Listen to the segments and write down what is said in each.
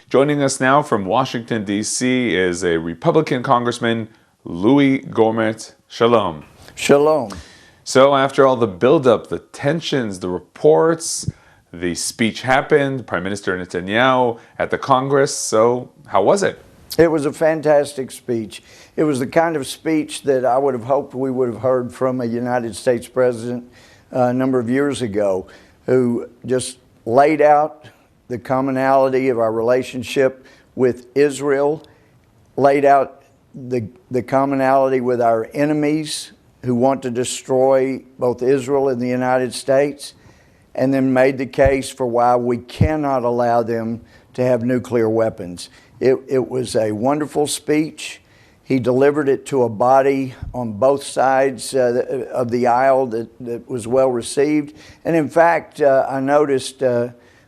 Joining us now from Washington, D.C. is a Republican Congressman, Louie Gohmert. Shalom. Shalom. So after all the buildup, the tensions, the reports, the speech happened, Prime Minister Netanyahu at the Congress. So how was it? It was a fantastic speech. It was the kind of speech that I would have hoped we would have heard from a United States president a number of years ago, who just laid out the commonality of our relationship with Israel, laid out the commonality with our enemies who want to destroy both Israel and the United States, and then made the case for why we cannot allow them to have nuclear weapons. It was a wonderful speech. He delivered it to a body on both sides of the aisle that was well received. And in fact, I noticed,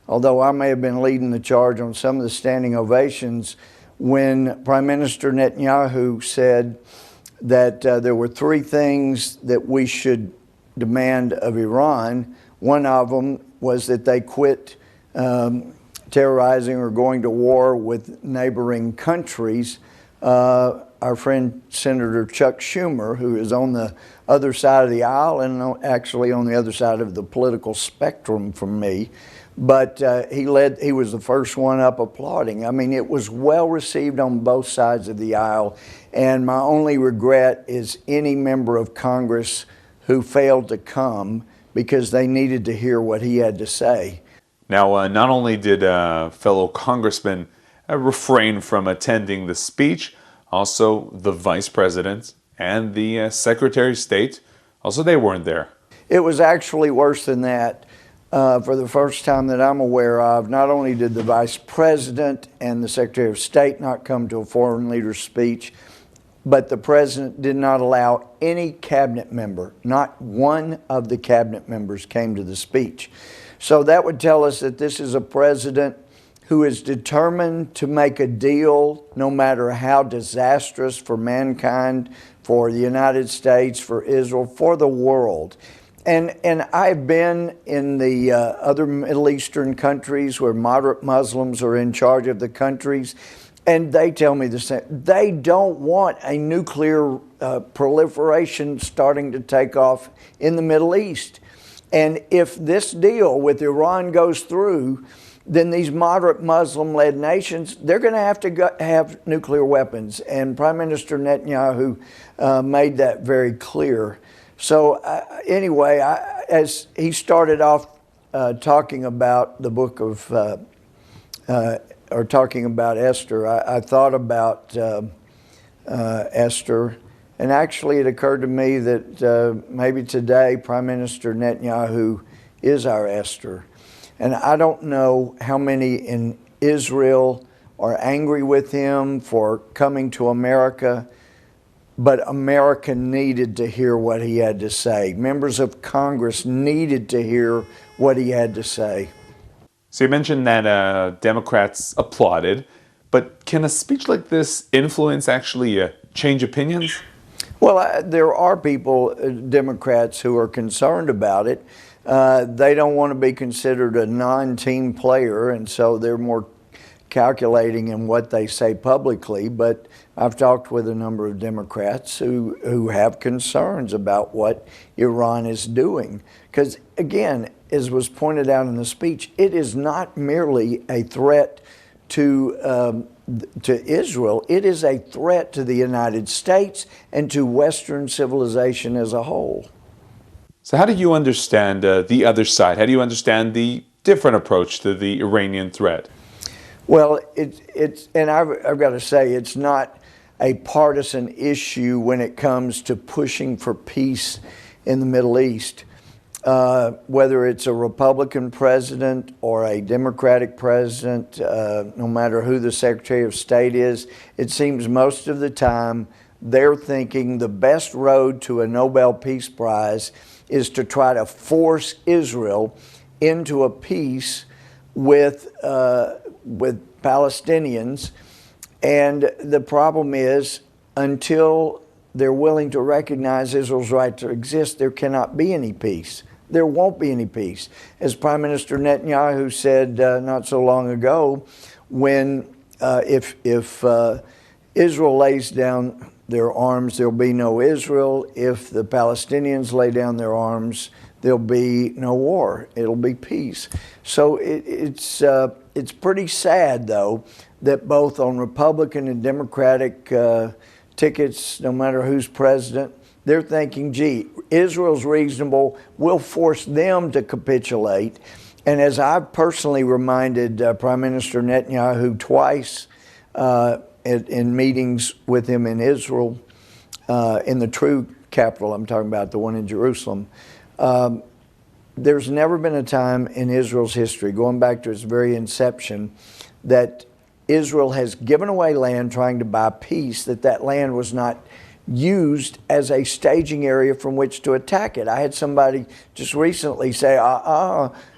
although I may have been leading the charge on some of the standing ovations, when Prime Minister Netanyahu said that there were three things that we should demand of Iran. One of them was that they quit terrorizing or going to war with neighboring countries. Our friend Senator Chuck Schumer, who is on the other side of the aisle and actually on the other side of the political spectrum from me, but he was the first one up applauding. I mean, it was well received on both sides of the aisle, and my only regret is any member of Congress who failed to come because they needed to hear what he had to say. Now, not only did fellow congressmen refrain from attending the speech, also the vice president and the secretary of state, also they weren't there. It was actually worse than that. For the first time that I'm aware of, not only did the vice president and the secretary of state not come to a foreign leader's speech, but the president did not allow any cabinet member, not one of the cabinet members came to the speech. So that would tell us that this is a president who is determined to make a deal no matter how disastrous for mankind, for the United States, for Israel, for the world. And I've been in the other Middle Eastern countries where moderate Muslims are in charge of the countries, and they tell me the same. They don't want a nuclear proliferation starting to take off in the Middle East. And if this deal with Iran goes through, then these moderate Muslim-led nations, they're going to have to have nuclear weapons. And Prime Minister Netanyahu made that very clear. So anyway, as he started off talking about the book of, or talking about Esther, I thought about Esther. And actually, it occurred to me that maybe today Prime Minister Netanyahu is our Esther. And I don't know how many in Israel are angry with him for coming to America, but America needed to hear what he had to say. Members of Congress needed to hear what he had to say. So you mentioned that Democrats applauded, but can a speech like this influence actually change opinions? Well, there are people, Democrats, who are concerned about it. They don't want to be considered a non-team player, and so they're more calculating in what they say publicly. But I've talked with a number of Democrats who have concerns about what Iran is doing. Because, again, as was pointed out in the speech, it is not merely a threat to Israel. It is a threat to the United States and to Western civilization as a whole. So how do you understand the other side? How do you understand the different approach to the Iranian threat? Well, and I've got to say, it's not a partisan issue when it comes to pushing for peace in the Middle East. Whether it's a Republican president or a Democratic president, no matter who the Secretary of State is, it seems most of the time they're thinking the best road to a Nobel Peace Prize is to try to force Israel into a peace with Palestinians. And the problem is, until they're willing to recognize Israel's right to exist, there cannot be any peace. There won't be any peace. As Prime Minister Netanyahu said not so long ago, when if Israel lays down their arms, there'll be no Israel. If the Palestinians lay down their arms, there'll be no war. It'll be peace. So it's pretty sad, though, that both on Republican and Democratic tickets, no matter who's president, they're thinking, gee, Israel's reasonable. We'll force them to capitulate. And as I've personally reminded Prime Minister Netanyahu twice in meetings with him in Israel, in the true capital, I'm talking about the one in Jerusalem, there's never been a time in Israel's history, going back to its very inception, that Israel has given away land trying to buy peace, that land was not used as a staging area from which to attack it. I had somebody just recently say,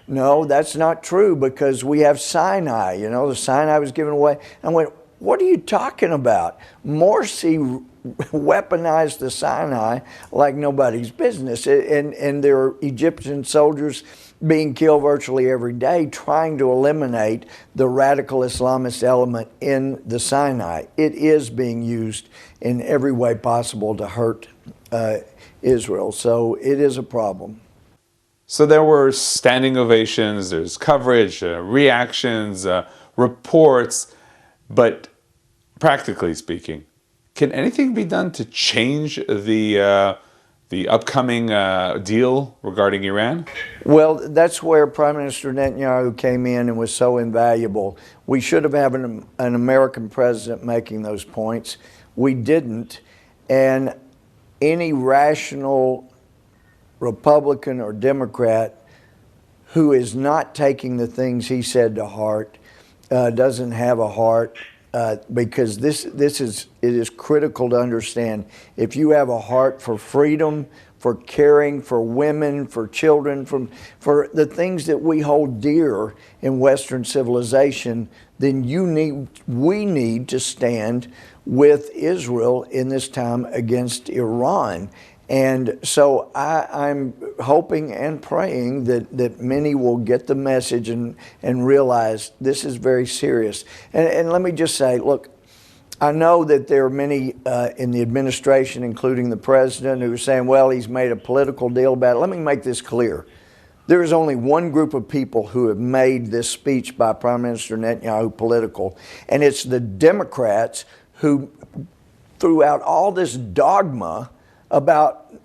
no, that's not true because we have Sinai. You know, the Sinai was given away. I went, what are you talking about? Morsi weaponized the Sinai like nobody's business. And there are Egyptian soldiers being killed virtually every day trying to eliminate the radical Islamist element in the Sinai. It is being used in every way possible to hurt Israel. So it is a problem. So there were standing ovations, there's coverage, reactions, reports, but practically speaking, can anything be done to change the upcoming deal regarding Iran? Well, that's where Prime Minister Netanyahu came in and was so invaluable. We should have had an American president making those points. We didn't. And any rational Republican or Democrat who is not taking the things he said to heart doesn't have a heart. Because it is critical to understand. If you have a heart for freedom, for caring for women, for children, for the things that we hold dear in Western civilization, then we need to stand with Israel in this time against Iran. And so I'm hoping and praying that many will get the message and realize this is very serious. And let me just say, look, I know that there are many in the administration, including the president, who are saying, well, he's made a political deal about it. Let me make this clear. There is only one group of people who have made this speech by Prime Minister Netanyahu political, and it's the Democrats who threw out all this dogma about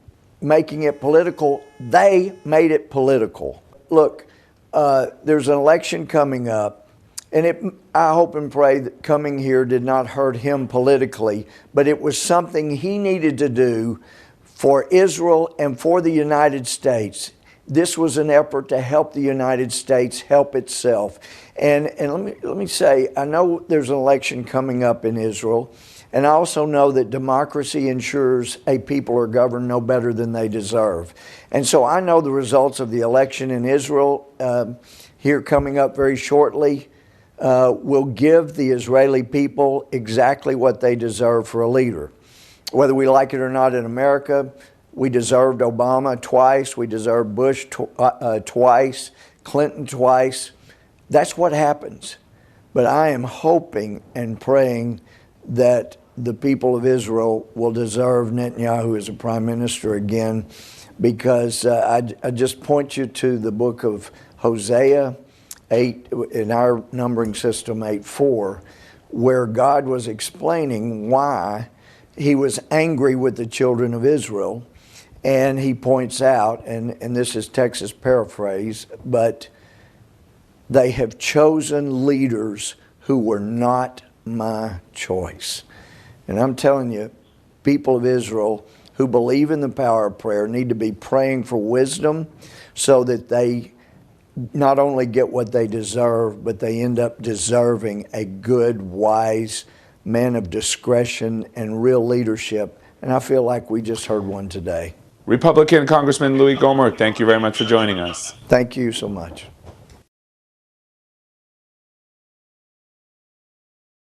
making it political. They made it political. Look, there's an election coming up, and I hope and pray that coming here did not hurt him politically, but it was something he needed to do for Israel and for the United States. This was an effort to help the United States help itself. And let me say, I know there's an election coming up in Israel, and I also know that democracy ensures a people are governed no better than they deserve. And so I know the results of the election in Israel here coming up very shortly will give the Israeli people exactly what they deserve for a leader. Whether we like it or not in America, we deserved Obama twice, we deserved Bush twice, Clinton twice. That's what happens. But I am hoping and praying that the people of Israel will deserve Netanyahu as a prime minister again, because I just point you to the book of Hosea 8, in our numbering system 8:4, where God was explaining why he was angry with the children of Israel. And he points out, and this is Texas paraphrase, but they have chosen leaders who were not my choice. And I'm telling you, people of Israel who believe in the power of prayer need to be praying for wisdom so that they not only get what they deserve, but they end up deserving a good, wise man of discretion and real leadership. And I feel like we just heard one today. Republican Congressman Louie Gohmert, thank you very much for joining us. Thank you so much.